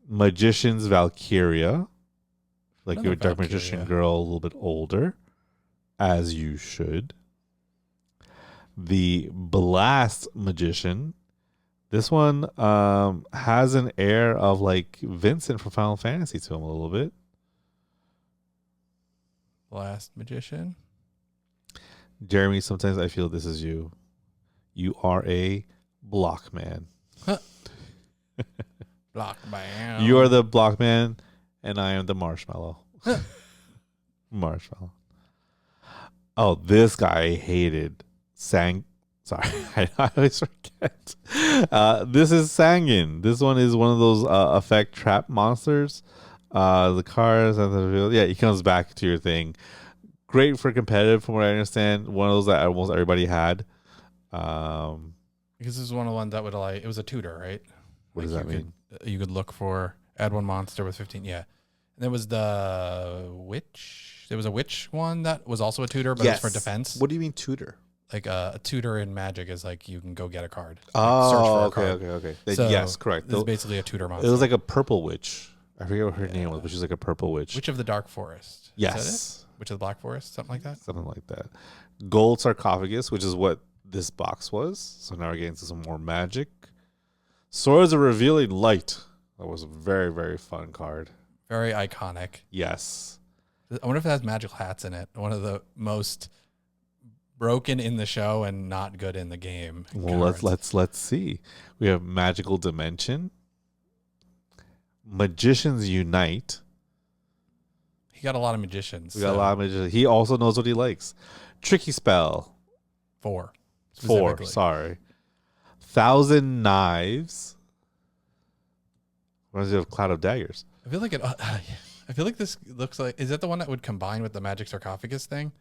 Magician's Valkyria, like your Dark Magician girl, a little bit older, as you should. The Blast Magician, This one has an air of like Vincent from Final Fantasy to him a little bit. Last Magician. Jeremy, sometimes I feel this is you. You are a block man. Block man. You are the block man, and I am the marshmallow. Marshmallow. Oh, this guy I hated. Sorry, I always forget. This is Sangin. This one is one of those effect trap monsters. The cars and the he comes back to your thing. Great for competitive, from what I understand. One of those that almost everybody had. Because this is one of the ones that would it was a tutor, right? What does that mean? You could look for add one monster with 15. Yeah, and there was the witch. There was a witch one that was also a tutor, but it was for defense. What do you mean tutor? Like a tutor in Magic is like you can go get a card. Oh, okay. So yes, correct. This is basically a tutor monster. It was like a purple witch. I forget what her name was, but she's like a purple witch. Witch of the Dark Forest. Yes. Is that it? Witch of the Black Forest, something like that. Something like that. Gold sarcophagus, which is what this box was. So now we're getting to some more magic. Swords of Revealing Light. That was a very, very fun card. Very iconic. Yes. I wonder if it has magical hats in it. One of the most broken in the show and not good in the game. Well, let's see. We have Magical Dimension. Magicians Unite. He got a lot of magicians. We got a lot of magicians. He also knows what he likes. Tricky Spell. 4. Sorry. 1,000 Knives. Reminds you of Cloud of Daggers. I feel like I feel like this looks like. Is that the one that would combine with the magic sarcophagus thing?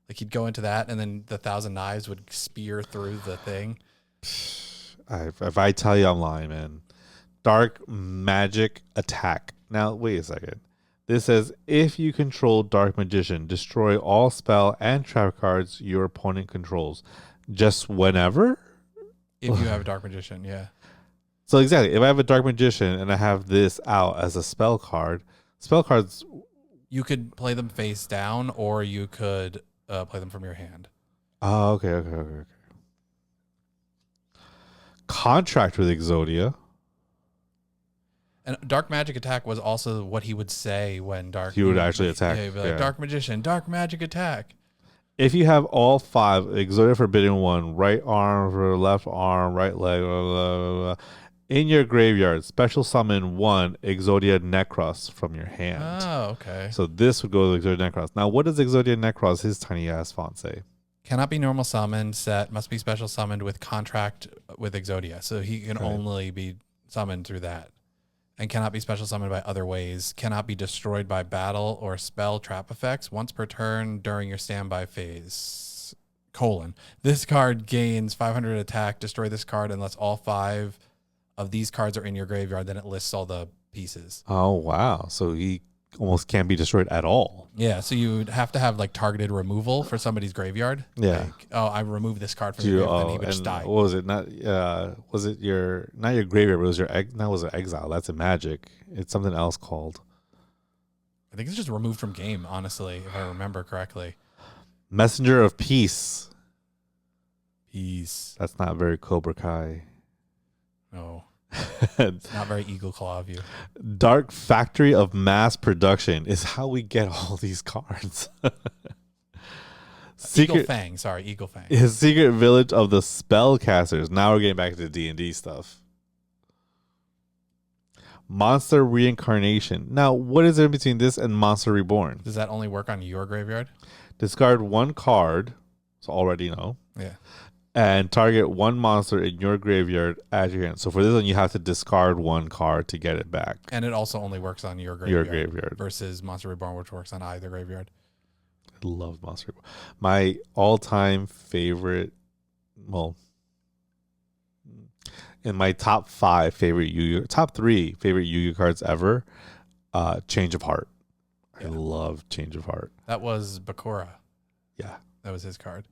Like he'd go into that, and then the 1,000 Knives would spear through the thing. If I tell you, I'm lying, man. Dark Magic Attack. Now, wait a second. This says, if you control Dark Magician, destroy all spell and trap cards your opponent controls. Just whenever? If you have a Dark Magician, yeah. So exactly, if I have a Dark Magician and I have this out as a spell cards, you could play them face down, or you could play them from your hand. Oh, okay. Contract with Exodia. And Dark Magic Attack was also what he would say when He would actually attack. Yeah, like, Dark Magician, Dark Magic Attack. If you have all 5, Exodia Forbidden 1, right arm for left arm, right leg, blah, blah, blah, blah, in your graveyard, special summon 1 Exodia Necros from your hand. Oh, okay. So this would go to Exodia Necros. Now, what does Exodia Necros, his tiny ass font, say? Cannot be normal summoned, set, must be special summoned with contract with Exodia. So he can only be summoned through that. And cannot be special summoned by other ways. Cannot be destroyed by battle or spell trap effects once per turn during your standby phase. : This card gains 500 attack. Destroy this card unless all 5 of these cards are in your graveyard. Then it lists all the pieces. Oh, wow. So he almost can't be destroyed at all. Yeah, so you would have to have like targeted removal for somebody's graveyard. Yeah. Like, I removed this card from your graveyard, then he would just die. What was it? Not was it your not your graveyard, but it was your that was an exile. That's a Magic. It's something else called. I think it's just removed from game, honestly, if I remember correctly. Messenger of Peace. Peace. That's not very Cobra Kai. No. It's not very Eagle Claw of you. Dark Factory of Mass Production is how we get all these cards. Eagle Fang. His Secret Village of the Spellcasters. Now we're getting back to D&D stuff. Monster Reincarnation. Now, what is there between this and Monster Reborn? Does that only work on your graveyard? Discard 1 card. So already know. Yeah. And target 1 monster in your graveyard at your hand. So for this one, you have to discard 1 card to get it back. And it also only works on your graveyard. Your graveyard. Versus Monster Reborn, which works on either graveyard. I love Monster Reborn. My all-time favorite, in my top 5 favorite Yu-Gi-Oh! Top 3 favorite Yu-Gi-Oh! Cards ever, Change of Heart. Yeah. I love Change of Heart. That was Bakura. Yeah. That was his card.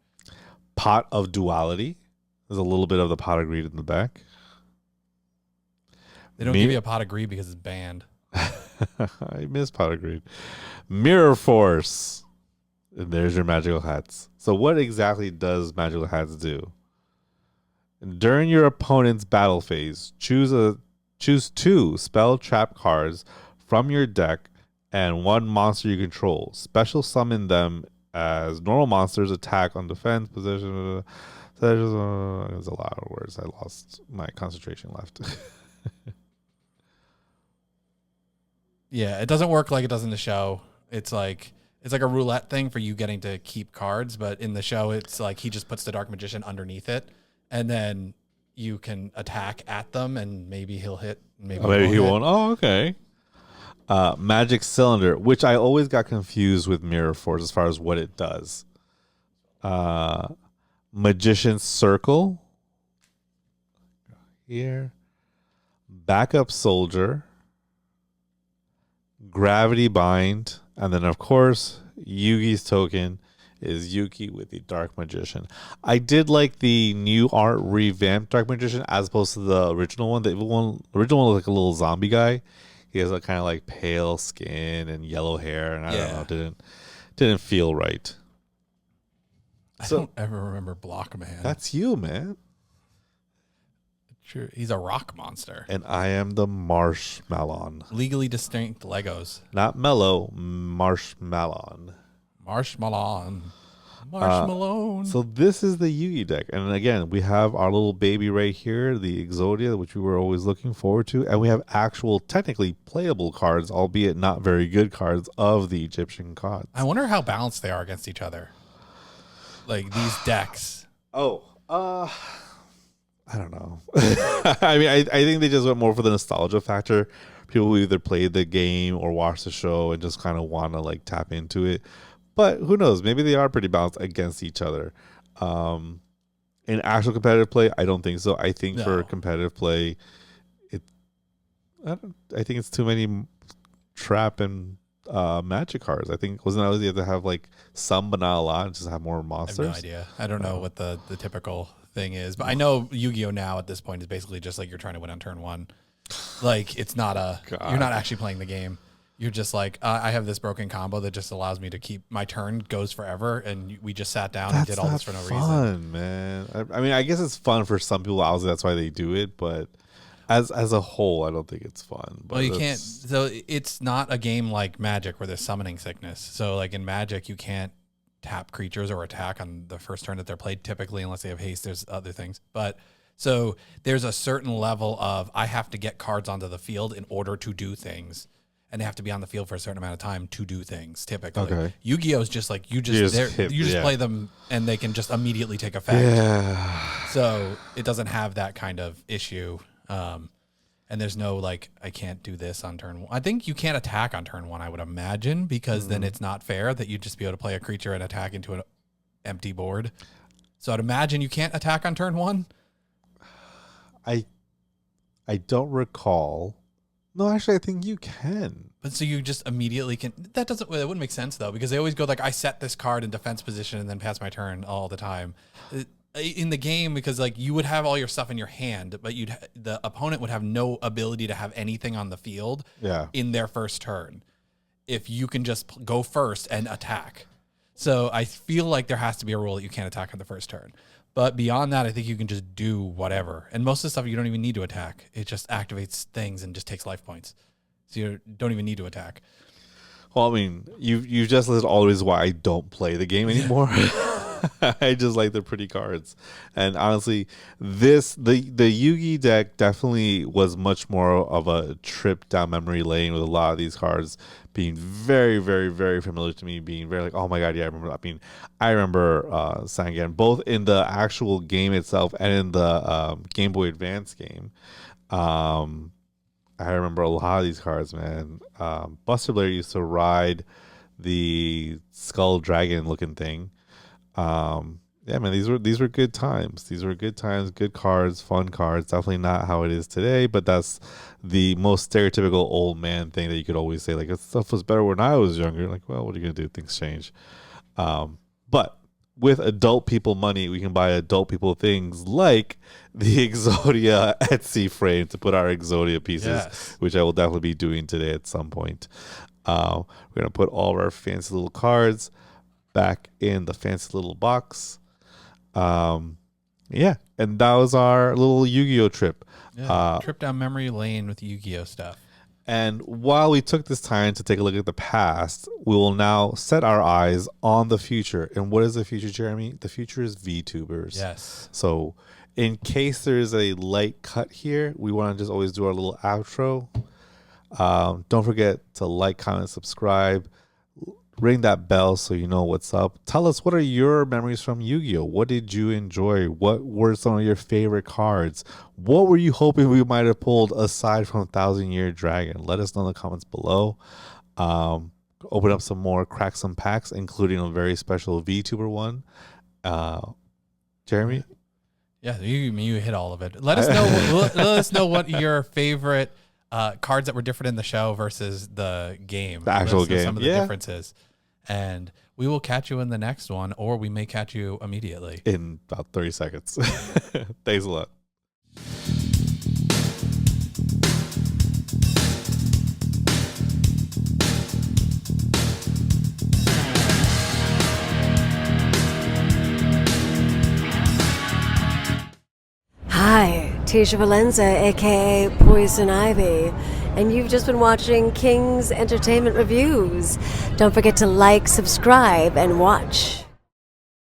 Pot of Duality. There's a little bit of the Pot of Greed in the back. They don't give you a Pot of Greed because it's banned. I miss Pot of Greed. Mirror Force. And there's your magical hats. So what exactly does magical hats do? During your opponent's battle phase, choose 2 spell trap cards from your deck and 1 monster you control. Special summon them as normal monsters, attack on defense, position. There's a lot of words. I lost my concentration left. Yeah, it doesn't work like it does in the show. It's like a roulette thing for you getting to keep cards, but in the show, it's like he just puts the Dark Magician underneath it, and then you can attack at them, and maybe he'll hit. Maybe he won't. Oh, okay. Magic Cylinder, which I always got confused with Mirror Force as far as what it does. Magician's Circle. Here. Backup Soldier. Gravity Bind. And then, of course, Yugi's token is Yugi with the Dark Magician. I did like the new art revamped Dark Magician as opposed to the original one. The original one was like a little zombie guy. He has a kind of like pale skin and yellow hair, and I don't know, didn't feel right. I don't ever remember Blockman. That's you, man. True. He's a rock monster. And I am the Marshmallow. Legally distinct Legos. Not mellow, Marshmallow. Marshmallow. So this is the Yugi deck. And again, we have our little baby right here, the Exodia, which we were always looking forward to. And we have actual, technically playable cards, albeit not very good cards, of the Egyptian gods. I wonder how balanced they are against each other. Like these decks. I don't know. I mean, I think they just went more for the nostalgia factor. People who either played the game or watched the show and just kind of want to like tap into it. But who knows? Maybe they are pretty balanced against each other. In actual competitive play, I don't think so. I think for competitive play, I think it's too many trap and magic cards. I think wasn't that always you have to have like some but not a lot, and just have more monsters. I have no idea. I don't know what the typical thing is, but I know Yu-Gi-Oh now at this point is basically just like you're trying to win on turn 1. Like it's not you're not actually playing the game. You're just like, I have this broken combo that just allows me to keep my turn goes forever, and we just sat down and did all this for no reason. Man. I mean, I guess it's fun for some people. Obviously, that's why they do it, but as a whole, I don't think it's fun. But well, you can't. So it's not a game like Magic where there's summoning sickness. So like in Magic, you can't tap creatures or attack on the first turn that they're played typically, unless they have haste. There's other things, but. So there's a certain level of I have to get cards onto the field in order to do things. And they have to be on the field for a certain amount of time to do things, typically. Okay. Yu-Gi-Oh! Is just like, you just play them and they can just immediately take effect. Yeah. So it doesn't have that kind of issue. And there's no, like, I can't do this on turn 1. I think you can't attack on turn 1, I would imagine, because then it's not fair that you'd just be able to play a creature and attack into an empty board. So I'd imagine you can't attack on turn 1. I don't recall. No, actually, I think you can. But so you just immediately can. That wouldn't make sense though, because they always go like, I set this card in defense position and then pass my turn all the time in the game, because like you would have all your stuff in your hand, but the opponent would have no ability to have anything on the field in their first turn if you can just go first and attack. So I feel like there has to be a rule that you can't attack on the first turn. But beyond that, I think you can just do whatever. And most of the stuff you don't even need to attack. It just activates things and just takes life points. So you don't even need to attack. Well, I mean, you just listed all the reasons why I don't play the game anymore. I just like the pretty cards. And honestly, the Yugi deck definitely was much more of a trip down memory lane with a lot of these cards being very, very, very familiar to me, being very like, oh my God, yeah, I remember that. I mean, I remember Sangan, both in the actual game itself and in the Game Boy Advance game. I remember a lot of these cards, man. Buster Blair used to ride the Skull Dragon looking thing. Yeah, man, these were good times. These were good times, good cards, fun cards. Definitely not how it is today, but that's the most stereotypical old man thing that you could always say. Like, this stuff was better when I was younger. Like, well, what are you gonna do? Things change. But with adult people money, we can buy adult people things like the Exodia Etsy frame to put our Exodia pieces, which I will definitely be doing today at some point. We're gonna put all of our fancy little cards back in the fancy little box. Yeah, and that was our little Yu-Gi-Oh trip. Yeah, trip down memory lane with Yu-Gi-Oh stuff. And while we took this time to take a look at the past, we will now set our eyes on the future. And what is the future, Jeremy? The future is VTubers. Yes. So in case there's a light cut here, we want to just always do our little outro. Don't forget to like, comment, subscribe. Ring that bell so you know what's up. Tell us, what are your memories from Yu-Gi-Oh? What did you enjoy? What were some of your favorite cards? What were you hoping we might have pulled aside from 1,000-Year Dragon? Let us know in the comments below. Open up some more, crack some packs, including a very special VTuber one. Jeremy? Yeah, you hit all of it. Let us know. Let us know what your favorite cards that were different in the show versus the game. The actual game. Some of the differences. And we will catch you in the next one, or we may catch you immediately. In about 30 seconds. Thanks a lot. Hi, Tisha Valenza, aka Poison Ivy, and you've just been watching King's Entertainment Reviews. Don't forget to like, subscribe, and watch.